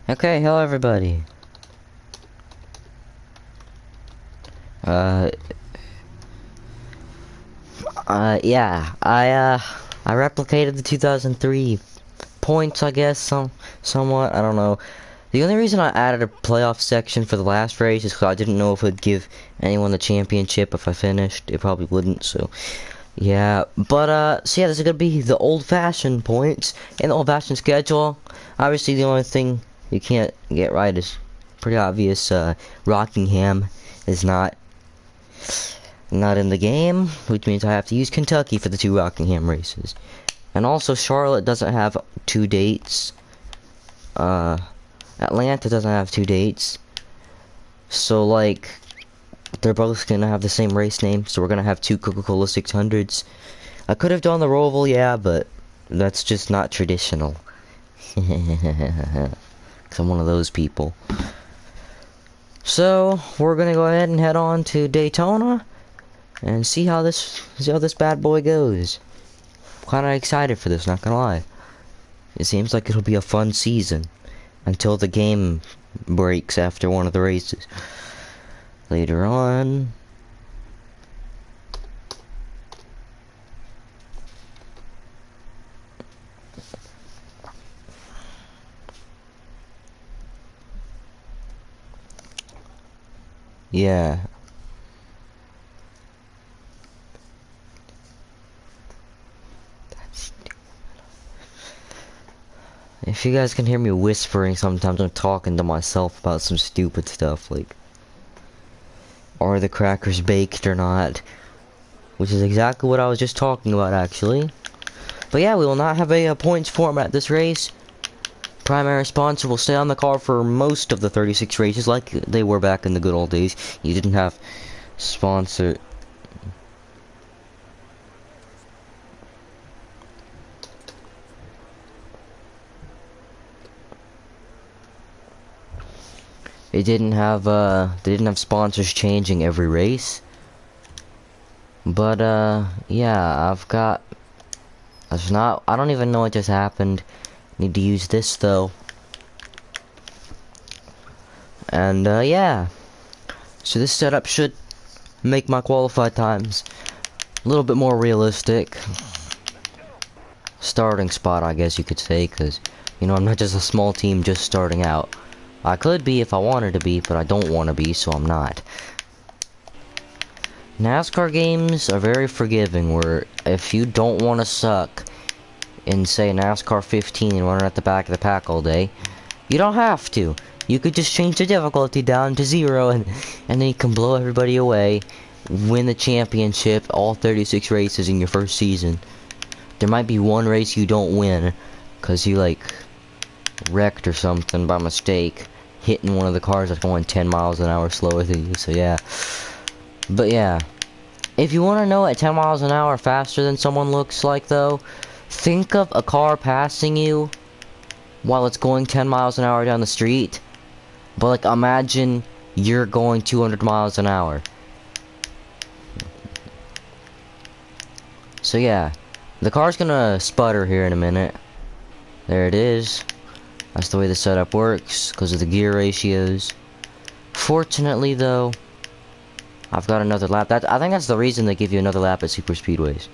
Okay, hello everybody. Uh, yeah, I replicated the 2003 points, I guess, somewhat, I don't know. The only reason I added a playoff section for the last race is because I didn't know if it would give anyone the championship if I finished. It probably wouldn't, so, yeah. But, so yeah, this is gonna be the old-fashioned points and the old-fashioned schedule. Obviously, the only thing you can't get right is pretty obvious. Rockingham is not in the game, which means I have to use Kentucky for the 2 Rockingham races. And also Charlotte doesn't have 2 dates. Atlanta doesn't have 2 dates. So like, they're both gonna have the same race name, so we're gonna have 2 Coca-Cola 600s. I could have done the Roval, yeah, but that's just not traditional. Cause I'm one of those people. So, we're gonna go ahead and head on to Daytona and see how this bad boy goes. Kinda excited for this, not gonna lie. It seems like it'll be a fun season until the game breaks after one of the races. Later on. Yeah. If you guys can hear me whispering sometimes, I'm talking to myself about some stupid stuff like, are the crackers baked or not? Which is exactly what I was just talking about, actually. But yeah, we will not have a points format this race. Primary sponsor will stay on the car for most of the 36 races like they were back in the good old days. You didn't have sponsor... They didn't have sponsors changing every race. But yeah, I don't even know what just happened. Need to use this though. And yeah. So this setup should make my qualified times a little bit more realistic. Starting spot, I guess you could say, because, you know, I'm not just a small team just starting out. I could be if I wanted to be, but I don't want to be, so I'm not. NASCAR games are very forgiving, where if you don't want to suck in, say, NASCAR 15 and run at the back of the pack all day, you don't have to. You could just change the difficulty down to 0, and then you can blow everybody away, win the championship, all 36 races in your first season. There might be one race you don't win, because you, like, wrecked or something by mistake, hitting one of the cars that's going 10 miles an hour slower than you, so yeah. But yeah, if you want to know what 10 miles an hour faster than someone looks like though, think of a car passing you while it's going 10 miles an hour down the street, but like imagine you're going 200 miles an hour. So yeah, the car's gonna sputter here in a minute. There it is. That's the way the setup works, because of the gear ratios. Fortunately, though, I've got another lap. I think that's the reason they give you another lap at super speedways.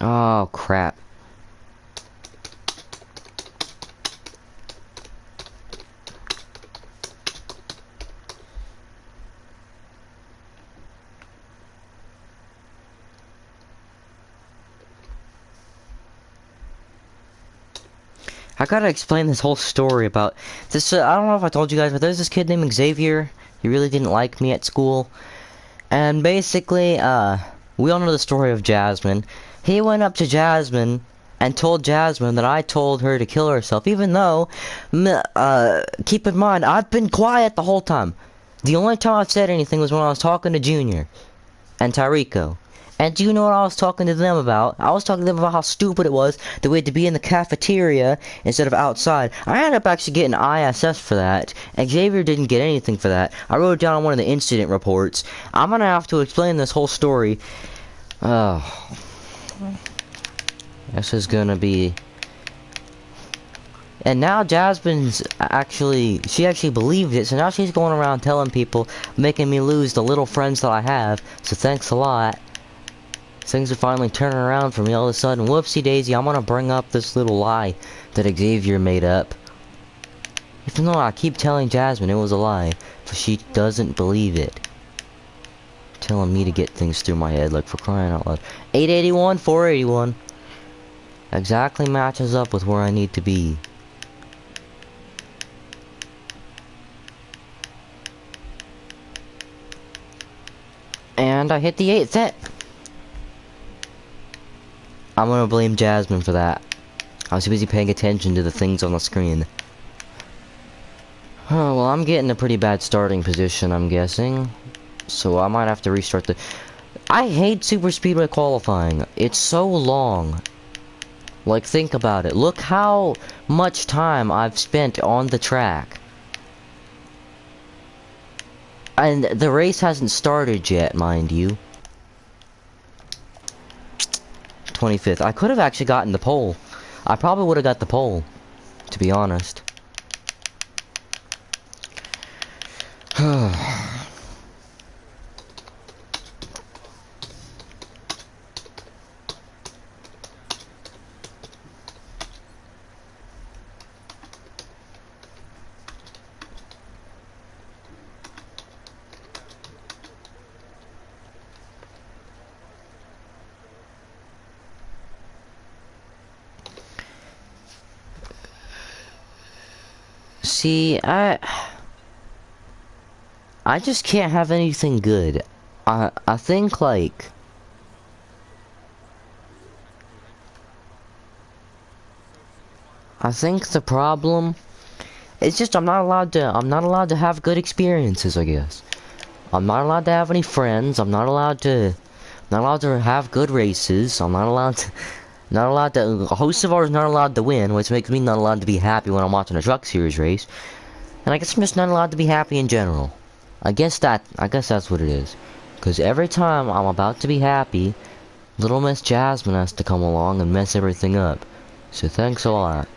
Oh, crap. I gotta explain this whole story about this. I don't know if I told you guys, but there's this kid named Xavier. He really didn't like me at school. And basically, we all know the story of Jasmine. He went up to Jasmine and told Jasmine that I told her to kill herself, even though, keep in mind, I've been quiet the whole time. The only time I've said anything was when I was talking to Junior. and Tyrico. And do you know what I was talking to them about? I was talking to them about how stupid it was that we had to be in the cafeteria instead of outside. I ended up actually getting ISS for that. Xavier didn't get anything for that. I wrote it down on one of the incident reports. I'm gonna have to explain this whole story. Oh. This is gonna be... And now Jasmine's she actually believed it, so now she's going around telling people, making me lose the little friends that I have, so thanks a lot. Things are finally turning around for me all of a sudden. Whoopsie daisy, I'm gonna bring up this little lie that Xavier made up. Even though I keep telling Jasmine it was a lie, but she doesn't believe it. Telling me to get things through my head, like for crying out loud. 881, 481. Exactly matches up with where I need to be. And I hit the 8th hit. I'm gonna blame Jasmine for that. I was too busy paying attention to the things on the screen. Oh, well, I'm getting a pretty bad starting position, I'm guessing. So I might have to restart the... I hate Super Speedway qualifying. It's so long. Like, think about it. Look how much time I've spent on the track. And the race hasn't started yet, mind you. 25th. I could have actually gotten the pole. I probably would have got the pole, to be honest. See, I just can't have anything good. I think like the problem is just I'm not allowed to have good experiences, I guess. I'm not allowed to have any friends. I'm not allowed to have good races. I'm not allowed to a host of ours not allowed to win, which makes me not allowed to be happy when I'm watching a truck series race. And I guess I'm just not allowed to be happy in general. I guess that's what it is. Because every time I'm about to be happy, little Miss Jasmine has to come along and mess everything up. So thanks a lot.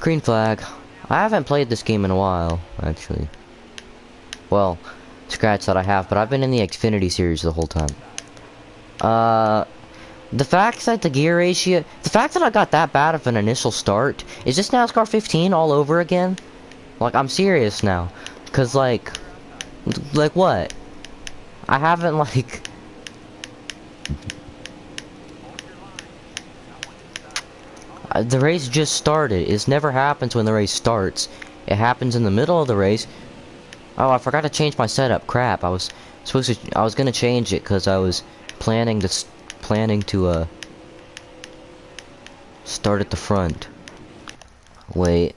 Green flag. I haven't played this game in a while, actually. Well, scratch that I have, but I've been in the Xfinity series the whole time. The fact that the gear ratio... The fact that I got that bad of an initial start... Is this NASCAR 15 all over again? Like, I'm serious now. Cause, like what? I haven't, like... The race just started. It never happens when the race starts. It happens in the middle of the race. Oh, I forgot to change my setup. Crap, I was gonna change it because I was planning to start at the front. Wait.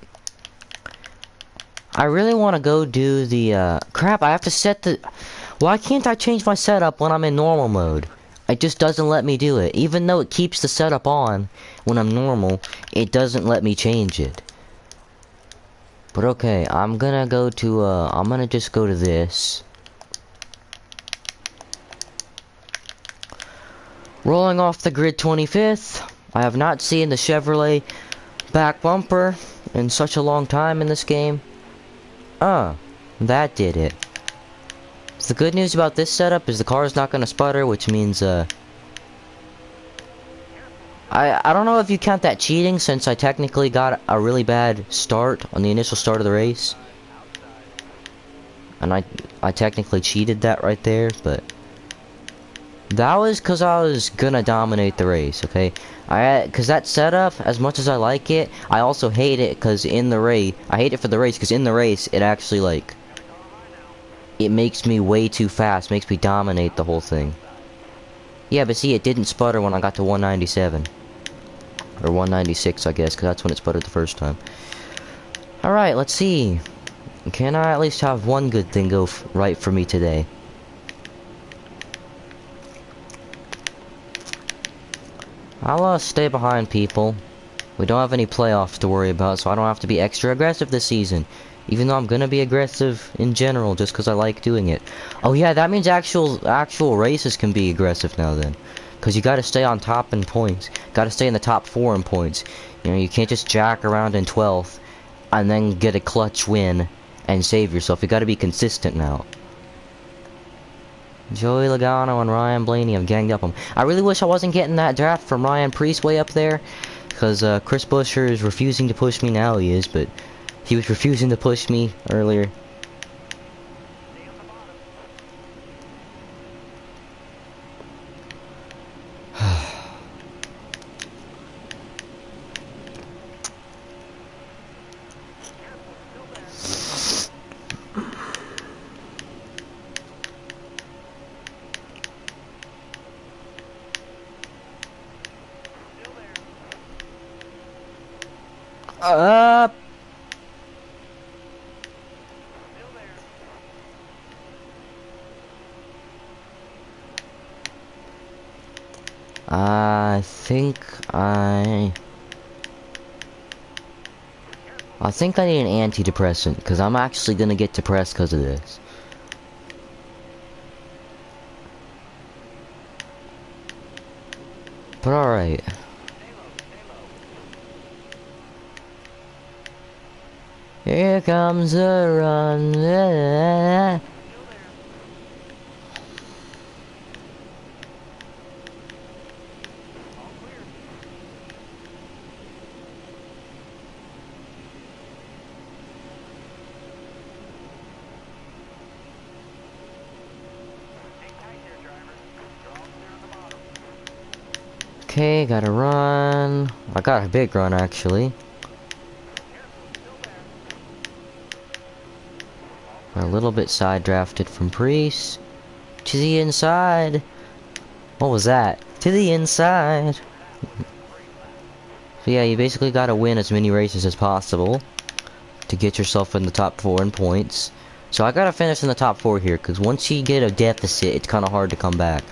I really want to go do the, crap, I have to set the... Why can't I change my setup when I'm in normal mode? It just doesn't let me do it. Even though it keeps the setup on when I'm normal, it doesn't let me change it. But okay, I'm gonna just go to this. Rolling off the grid 25th. I have not seen the Chevrolet back bumper in such a long time in this game. That did it. So the good news about this setup is the car is not going to sputter, which means, I don't know if you count that cheating, since I technically got a really bad start on the initial start of the race. And I technically cheated that right there, but... That was because I was gonna dominate the race, okay? Because that setup, as much as I like it, I also hate it because in the race... I hate it for the race because in the race, it actually, like... It makes me way too fast, makes me dominate the whole thing. Yeah, but see, it didn't sputter when I got to 197. Or 196, I guess, because that's when it sputtered the first time. Alright, let's see. Can I at least have one good thing go right for me today? I'll stay behind people. We don't have any playoffs to worry about, so I don't have to be extra aggressive this season. Even though I'm gonna be aggressive in general, just because I like doing it. Oh yeah, that means actual races can be aggressive now then. Because you gotta stay on top in points. Gotta stay in the top 4 in points. You know, you can't just jack around in 12th and then get a clutch win and save yourself. You gotta be consistent now. Joey Logano and Ryan Blaney have ganged up on him. I really wish I wasn't getting that draft from Ryan Priest way up there. Because Chris Buescher is refusing to push me now, he is, but he was refusing to push me earlier. Up. I think I need an antidepressant, because I'm actually gonna get depressed because of this. But alright. Here comes the run. Okay, gotta run. I got a big run actually. A little bit side drafted from Priest. To the inside. What was that? To the inside. So yeah, you basically gotta win as many races as possible to get yourself in the top 4 in points. So I gotta finish in the top 4 here, because once you get a deficit, it's kinda hard to come back.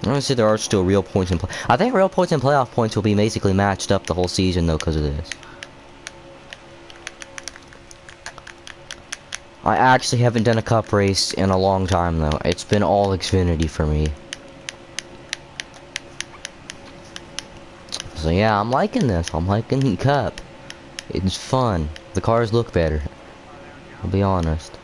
Honestly, there are still real points in play. I think real points and playoff points will be basically matched up the whole season though, because of this. I actually haven't done a cup race in a long time though. It's been all Xfinity for me. So yeah, I'm liking this. I'm liking the cup. It's fun. The cars look better. I'll be honest.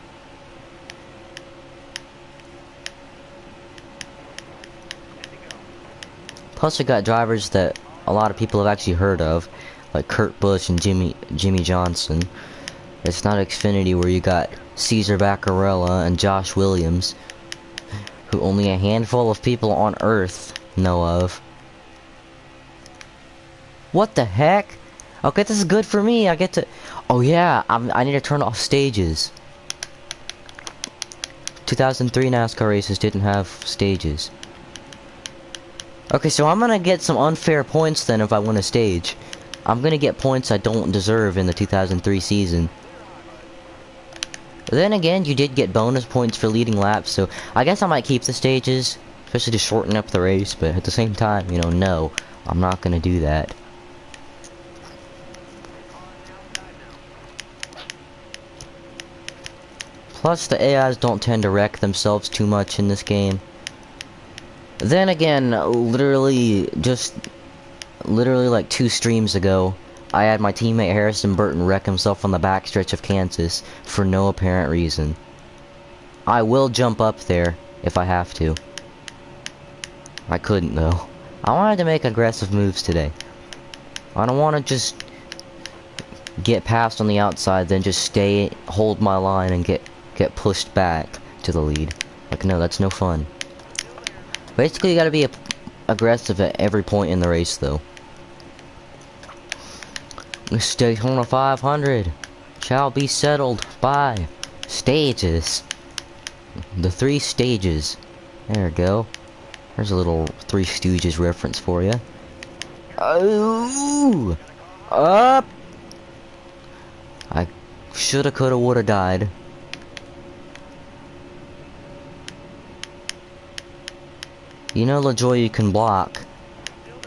Plus we got drivers that a lot of people have actually heard of, like Kurt Busch and Jimmy Johnson. It's not Xfinity where you got Cesar Vaccarella and Josh Williams, who only a handful of people on Earth know of. What the heck? Okay, this is good for me. I get to... Oh yeah, I need to turn off stages. 2003 NASCAR races didn't have stages. Okay, so I'm gonna get some unfair points then if I win a stage. I'm gonna get points I don't deserve in the 2003 season. But then again, you did get bonus points for leading laps, so I guess I might keep the stages, especially to shorten up the race, but at the same time, you know, no, I'm not gonna do that. Plus, the AIs don't tend to wreck themselves too much in this game. Then again, literally like 2 streams ago, I had my teammate Harrison Burton wreck himself on the backstretch of Kansas for no apparent reason. I will jump up there if I have to. I couldn't though. I wanted to make aggressive moves today. I don't want to just get past on the outside, then just hold my line and get pushed back to the lead. Like, no, that's no fun. Basically, you gotta be aggressive at every point in the race, though. This Daytona 500 shall be settled by stages. The 3 stages. There we go. There's a little Three Stooges reference for you. Oh! Up! I shoulda, coulda, woulda died. You know, LaJoy, you can block.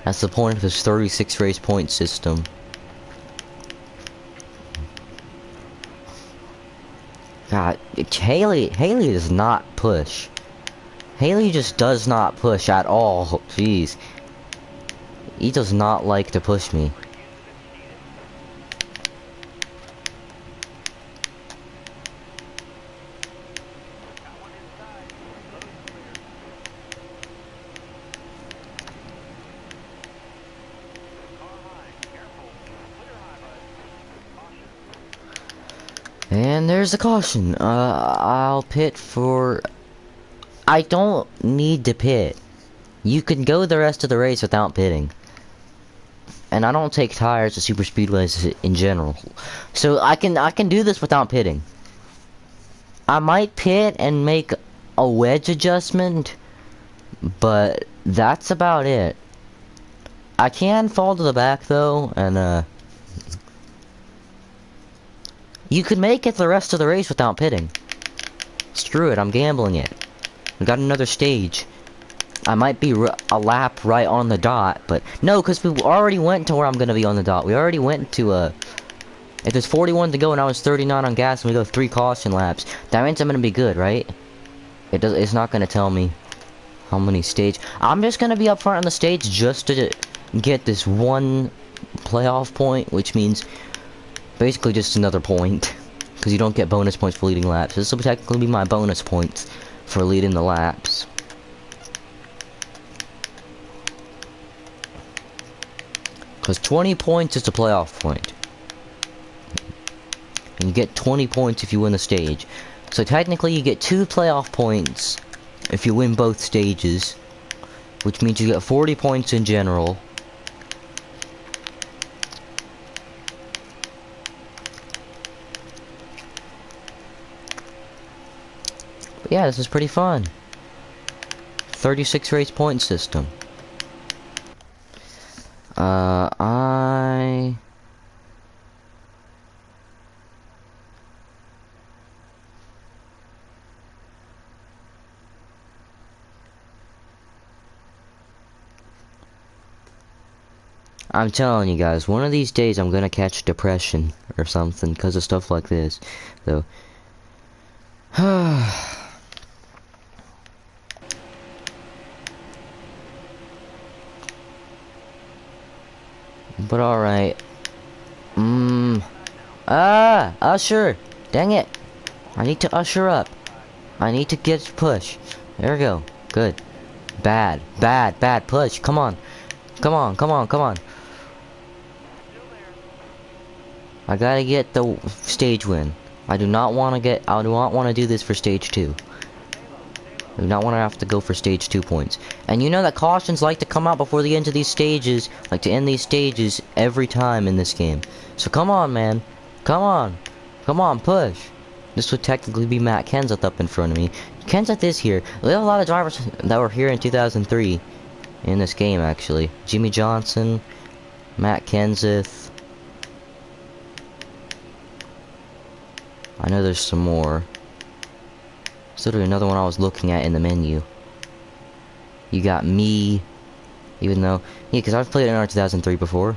That's the point of this 36 race point system. God, Haley does not push. Haley just does not push at all. Jeez. He does not like to push me. And there's a caution. I'll pit for... I don't need to pit. You can go the rest of the race without pitting. And I don't take tires at super speedways in general. So I can do this without pitting. I might pit and make a wedge adjustment, but that's about it. I can fall to the back though, and you could make it the rest of the race without pitting. Screw it, I'm gambling it. We got another stage. I might be a lap right on the dot, but no, because we already went to where I'm gonna be on the dot. We already went to if there's 41 to go and I was 39 on gas and we go 3 caution laps, that means I'm gonna be good, right? It's not gonna tell me how many stage. I'm just gonna be up front on the stage just to get this one playoff point, which means basically just another point, because you don't get bonus points for leading laps. This will technically be my bonus points for leading the laps. Because 20 points is the playoff point. And you get 20 points if you win the stage. So technically you get 2 playoff points if you win both stages, which means you get 40 points in general. But yeah, this is pretty fun. 36 race point system. I'm telling you guys, one of these days I'm gonna catch depression or something because of stuff like this. So, but alright. Usher! Dang it! I need to usher up. I need to get push. There we go. Good. Bad push. Come on. Come on. I gotta get the stage win. I do not want to do this for stage 2. I do not want to have to go for stage 2 points. And you know that cautions like to come out before the end of these stages, like to end these stages every time in this game. So come on, man. Come on, push. This would technically be Matt Kenseth up in front of me. Kenseth is here. We have a lot of drivers that were here in 2003 in this game, actually. Jimmy Johnson, Matt Kenseth. I know there's some more. There's literally another one I was looking at in the menu. You got me, even though, yeah, because I've played NR 2003 before.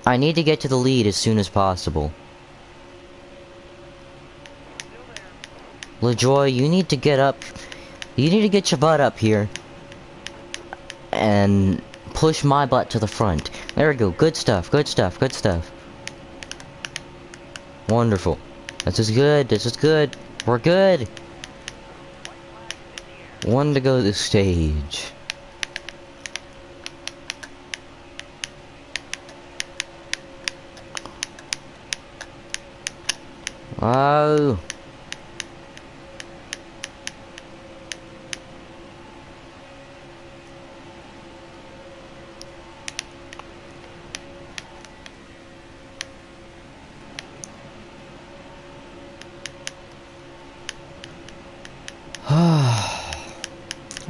I need to get to the lead as soon as possible. LaJoy, you need to get up. You need to get your butt up here and push my butt to the front. There we go. Good stuff. Wonderful. This is good. We're good. One to go to the stage. Oh.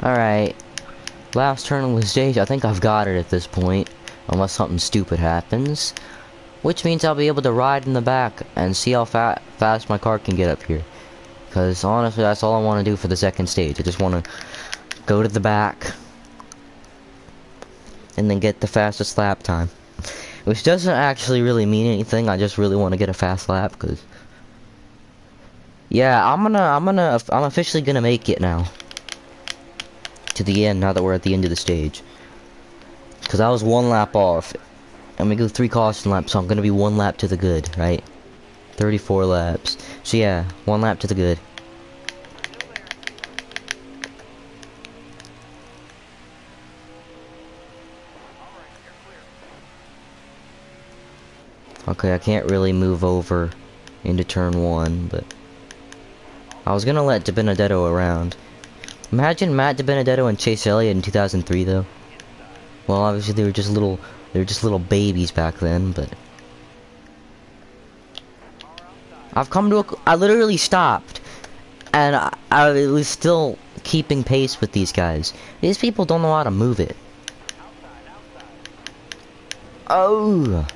Alright. Last turn on the stage. I think I've got it at this point. Unless something stupid happens. Which means I'll be able to ride in the back and see how fast my car can get up here. Because honestly, that's all I want to do for the second stage. I just want to go to the back, and then get the fastest lap time. Which doesn't actually really mean anything. I just really want to get a fast lap, because yeah, I'm officially gonna make it now. To the end, now that we're at the end of the stage. Because I was 1 lap off. And we go 3 caution laps, so I'm gonna be 1 lap to the good, right? 34 laps. So yeah, 1 lap to the good. Okay, I can't really move over into turn 1, but I was gonna let DiBenedetto around. Imagine Matt DiBenedetto and Chase Elliott in 2003, though. Well, obviously they were just little babies back then, but I literally stopped, and I was still keeping pace with these guys. These people don't know how to move it. Oh.